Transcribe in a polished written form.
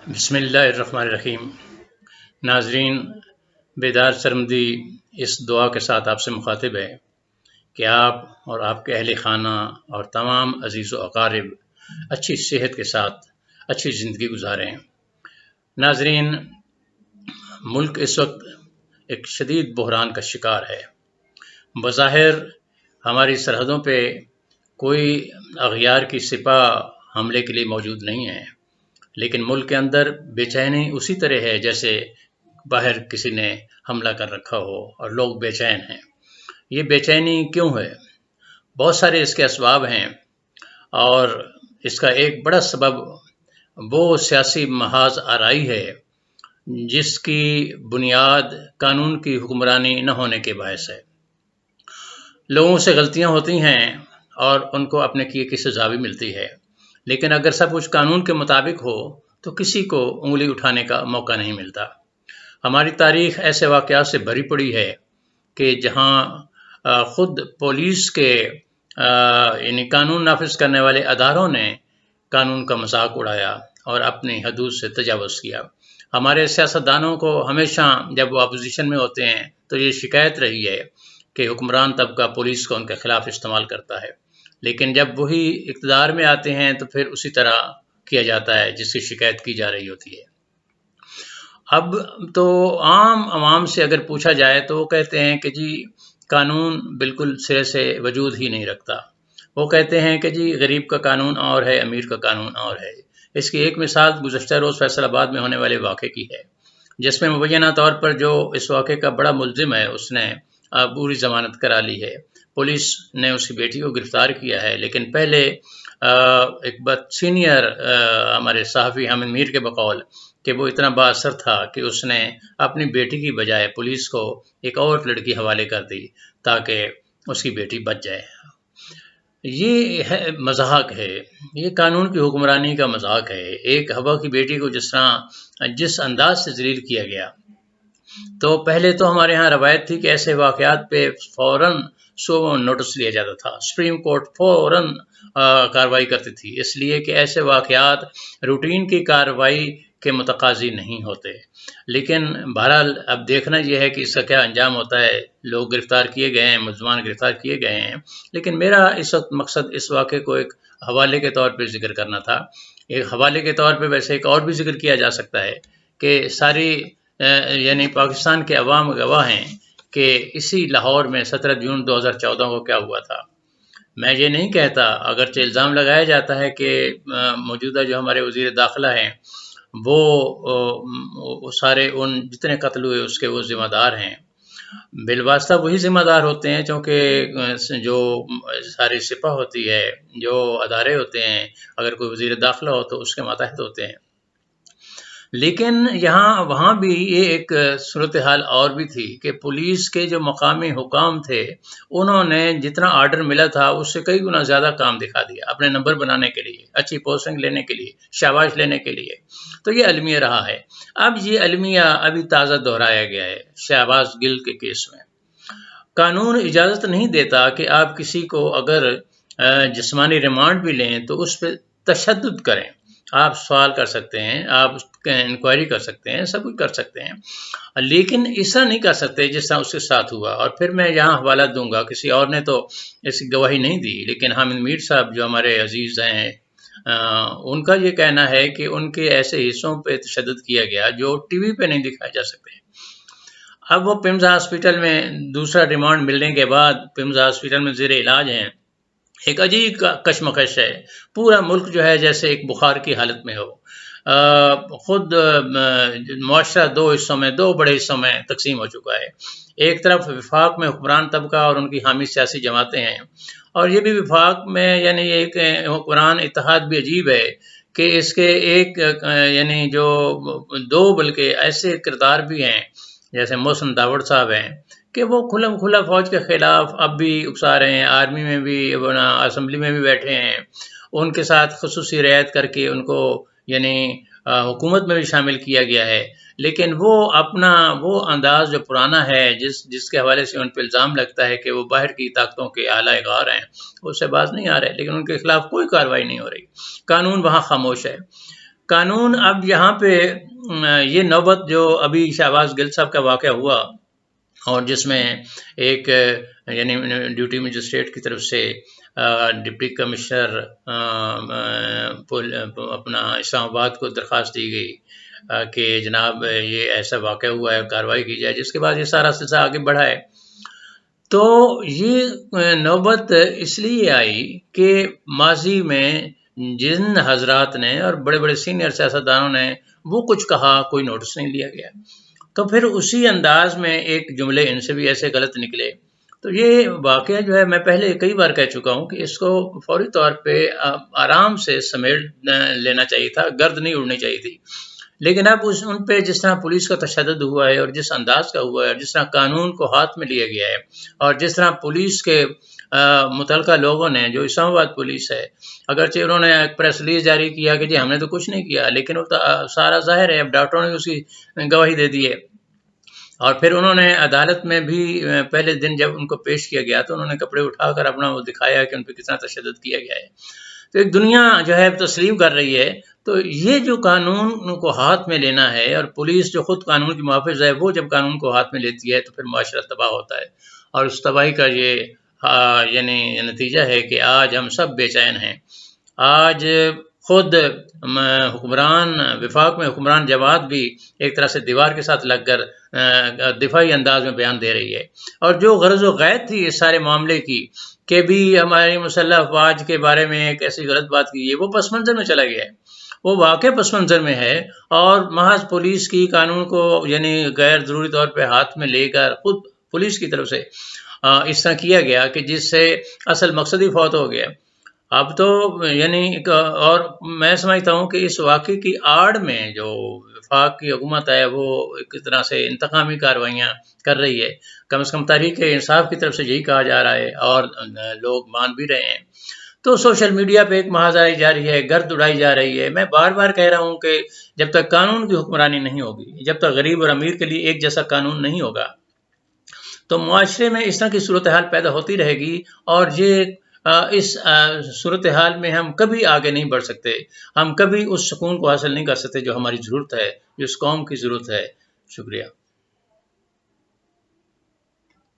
بسم اللہ الرحمن الرحیم۔ ناظرین، بیدار سرمدی اس دعا کے ساتھ آپ سے مخاطب ہے کہ آپ اور آپ کے اہل خانہ اور تمام عزیز و اقارب اچھی صحت کے ساتھ اچھی زندگی گزاریں۔ ناظرین، ملک اس وقت ایک شدید بحران کا شکار ہے۔ بظاہر ہماری سرحدوں پہ کوئی اغیار کی سپاہ حملے کے لیے موجود نہیں ہے، لیکن ملک کے اندر بے چینی اسی طرح ہے جیسے باہر کسی نے حملہ کر رکھا ہو اور لوگ بے چین ہیں۔ یہ بے چینی کیوں ہے؟ بہت سارے اس کے اسباب ہیں، اور اس کا ایک بڑا سبب وہ سیاسی محاذ آرائی ہے جس کی بنیاد قانون کی حکمرانی نہ ہونے کے باعث ہے۔ لوگوں سے غلطیاں ہوتی ہیں اور ان کو اپنے کیے کی سزا بھی ملتی ہے، لیکن اگر سب کچھ قانون کے مطابق ہو تو کسی کو انگلی اٹھانے کا موقع نہیں ملتا۔ ہماری تاریخ ایسے واقعات سے بھری پڑی ہے کہ جہاں خود پولیس کے یعنی قانون نافذ کرنے والے اداروں نے قانون کا مذاق اڑایا اور اپنی حدود سے تجاوز کیا۔ ہمارے سیاستدانوں کو ہمیشہ جب وہ اپوزیشن میں ہوتے ہیں تو یہ شکایت رہی ہے کہ حکمران طبقہ پولیس کو ان کے خلاف استعمال کرتا ہے، لیکن جب وہی اقتدار میں آتے ہیں تو پھر اسی طرح کیا جاتا ہے جس کی شکایت کی جا رہی ہوتی ہے۔ اب تو عام عوام سے اگر پوچھا جائے تو وہ کہتے ہیں کہ جی قانون بالکل سرے سے وجود ہی نہیں رکھتا۔ وہ کہتے ہیں کہ جی غریب کا قانون اور ہے، امیر کا قانون اور ہے۔ اس کی ایک مثال گزشتہ روز فیصل آباد میں ہونے والے واقعے کی ہے، جس میں مبینہ طور پر جو اس واقعے کا بڑا ملزم ہے اس نے پوری ضمانت کرا لی ہے۔ پولیس نے اس کی بیٹی کو گرفتار کیا ہے، لیکن پہلے ایک سینئر ہمارے صحافی حامد میر کے بقول کہ وہ اتنا با اثر تھا کہ اس نے اپنی بیٹی کی بجائے پولیس کو ایک اور لڑکی حوالے کر دی تاکہ اس کی بیٹی بچ جائے۔ یہ مذاق ہے، یہ قانون کی حکمرانی کا مذاق ہے۔ ایک ہوا کی بیٹی کو جس انداز سے ذلیل کیا گیا، تو پہلے تو ہمارے ہاں روایت تھی کہ ایسے واقعات پہ فوراً نوٹس لیا جاتا تھا، سپریم کورٹ فوراً کارروائی کرتی تھی، اس لیے کہ ایسے واقعات روٹین کی کارروائی کے متقاضی نہیں ہوتے۔ لیکن بہرحال اب دیکھنا یہ ہے کہ اس کا کیا انجام ہوتا ہے۔ لوگ گرفتار کیے گئے ہیں، ملزمان گرفتار کیے گئے ہیں، لیکن میرا اس وقت مقصد اس واقعے کو ایک حوالے کے طور پہ ذکر کرنا تھا۔ ایک حوالے کے طور پہ ویسے ایک اور بھی ذکر کیا جا سکتا ہے کہ ساری یعنی پاکستان کے عوام گواہ ہیں کہ اسی لاہور میں 17 جون 2014 کو کیا ہوا تھا۔ میں یہ نہیں کہتا، اگرچہ الزام لگایا جاتا ہے کہ موجودہ جو ہمارے وزیر داخلہ ہیں وہ سارے ان جتنے قتل ہوئے اس کے وہ ذمہ دار ہیں۔ بالواسطہ وہی ذمہ دار ہوتے ہیں، چونکہ جو ساری سپاہ ہوتی ہے، جو ادارے ہوتے ہیں، اگر کوئی وزیر داخلہ ہو تو اس کے ماتحت ہوتے ہیں۔ لیکن وہاں بھی یہ ایک صورتحال اور بھی تھی کہ پولیس کے جو مقامی حکام تھے انہوں نے جتنا آرڈر ملا تھا اس سے کئی گنا زیادہ کام دکھا دیا اپنے نمبر بنانے کے لیے، اچھی پوسٹنگ لینے کے لیے، شاباش لینے کے لیے۔ تو یہ المیہ رہا ہے۔ اب یہ المیہ ابھی تازہ دہرایا گیا ہے شہباز گل کے کیس میں۔ قانون اجازت نہیں دیتا کہ آپ کسی کو اگر جسمانی ریمانڈ بھی لیں تو اس پہ تشدد کریں۔ آپ سوال کر سکتے ہیں، آپ انکوائری کر سکتے ہیں، سب کچھ کر سکتے ہیں، لیکن ایسا نہیں کر سکتے جس طرح اس کے ساتھ ہوا۔ اور پھر میں یہاں حوالہ دوں گا، کسی اور نے تو اس کی گواہی نہیں دی، لیکن حامد میر صاحب جو ہمارے عزیز ہیں ان کا یہ کہنا ہے کہ ان کے ایسے حصوں پہ تشدد کیا گیا جو ٹی وی پہ نہیں دکھائے جا سکتے۔ اب وہ پیمز ہاسپٹل میں دوسرا ریمانڈ ملنے کے بعد پیمز ہاسپٹل میں زیر علاج ہیں۔ ایک عجیب کشمکش ہے، پورا ملک جو ہے جیسے ایک بخار کی حالت میں ہو۔ خود معاشرہ دو بڑے حصوں میں تقسیم ہو چکا ہے۔ ایک طرف وفاق میں حکمران طبقہ اور ان کی حامی سیاسی جماعتیں ہیں، اور یہ بھی وفاق میں یعنی ایک حکمران اتحاد بھی عجیب ہے کہ اس کے ایک یعنی جو دو بلکہ ایسے کردار بھی ہیں جیسے محسن داوڑ صاحب ہیں کہ وہ کھلا فوج کے خلاف اب بھی اکسا رہے ہیں، آرمی میں بھی، اسمبلی میں بھی بیٹھے ہیں، ان کے ساتھ خصوصی رعایت کر کے ان کو یعنی حکومت میں بھی شامل کیا گیا ہے۔ لیکن وہ اپنا وہ انداز جو پرانا ہے جس کے حوالے سے ان پہ الزام لگتا ہے کہ وہ باہر کی طاقتوں کے اعلی غار ہیں، اس سے باز نہیں آ رہے، لیکن ان کے خلاف کوئی کارروائی نہیں ہو رہی، قانون وہاں خاموش ہے۔ قانون اب یہاں پہ یہ نوبت جو ابھی شہباز گل صاحب کا واقعہ ہوا اور جس میں ایک یعنی ڈیوٹی مجسٹریٹ کی طرف سے ڈپٹی کمشنر اپنا اسلام آباد کو درخواست دی گئی کہ جناب یہ ایسا واقعہ ہوا ہے، کارروائی کی جائے، جس کے بعد یہ سارا سلسلہ آگے بڑھا ہے۔ تو یہ نوبت اس لیے آئی کہ ماضی میں جن حضرات نے اور بڑے بڑے سینئر سیاستدانوں نے وہ کچھ کہا، کوئی نوٹس نہیں لیا گیا، تو پھر اسی انداز میں ایک جملے ان سے بھی ایسے غلط نکلے۔ تو یہ واقعہ جو ہے میں پہلے کئی بار کہہ چکا ہوں کہ اس کو فوری طور پہ آرام سے سمیٹ لینا چاہیے تھا، گرد نہیں اڑنی چاہیے تھی، لیکن اب ان پہ جس طرح پولیس کا تشدد ہوا ہے اور جس انداز کا ہوا ہے اور جس طرح قانون کو ہاتھ میں لیا گیا ہے اور جس طرح پولیس کے متعلقہ لوگوں نے، جو اسلام آباد پولیس ہے، اگرچہ انہوں نے ایک پریس ریلیز جاری کیا کہ جی ہم نے تو کچھ نہیں کیا، لیکن وہ سارا ظاہر ہے، اب ڈاکٹروں نے اس کی گواہی دے دی ہے، اور پھر انہوں نے عدالت میں بھی پہلے دن جب ان کو پیش کیا گیا تو انہوں نے کپڑے اٹھا کر اپنا وہ دکھایا کہ ان پہ کتنا تشدد کیا گیا ہے۔ تو ایک دنیا جو ہے تسلیم کر رہی ہے۔ تو یہ جو قانون کو ہاتھ میں لینا ہے اور پولیس جو خود قانون کی محافظ ہے، وہ جب قانون کو ہاتھ میں لیتی ہے تو پھر معاشرہ تباہ ہوتا ہے، اور اس تباہی کا یہ یعنی نتیجہ ہے کہ آج ہم سب بے چین ہیں۔ آج خود حکمران وفاق میں حکمران جماعت بھی ایک طرح سے دیوار کے ساتھ لگ کر دفاعی انداز میں بیان دے رہی ہے، اور جو غرض و غایت تھی اس سارے معاملے کی کہ بھی ہماری مسلح افواج کے بارے میں ایک ایسی غلط بات کی ہے، وہ پس منظر میں چلا گیا ہے، وہ واقع پس منظر میں ہے، اور محض پولیس کی قانون کو یعنی غیر ضروری طور پہ ہاتھ میں لے کر خود پولیس کی طرف سے اس طرح کیا گیا کہ جس سے اصل مقصد ہی فوت ہو گیا۔ اب تو یعنی اور میں سمجھتا ہوں کہ اس واقعے کی آڑ میں جو وفاق کی حکومت ہے وہ ایک طرح سے انتقامی کارروائیاں کر رہی ہے، کم از کم تحریک انصاف کی طرف سے یہی کہا جا رہا ہے اور لوگ مان بھی رہے ہیں۔ تو سوشل میڈیا پہ ایک محاذاری جاری ہے، گرد اڑائی جا رہی ہے۔ میں بار بار کہہ رہا ہوں کہ جب تک قانون کی حکمرانی نہیں ہوگی، جب تک غریب اور امیر کے لیے ایک جیسا قانون نہیں ہوگا، تو معاشرے میں اس طرح کی صورتحال پیدا ہوتی رہے گی، اور یہ اس صورتحال میں ہم کبھی آگے نہیں بڑھ سکتے، ہم کبھی اس سکون کو حاصل نہیں کر سکتے جو ہماری ضرورت ہے، جو اس قوم کی ضرورت ہے۔ شکریہ۔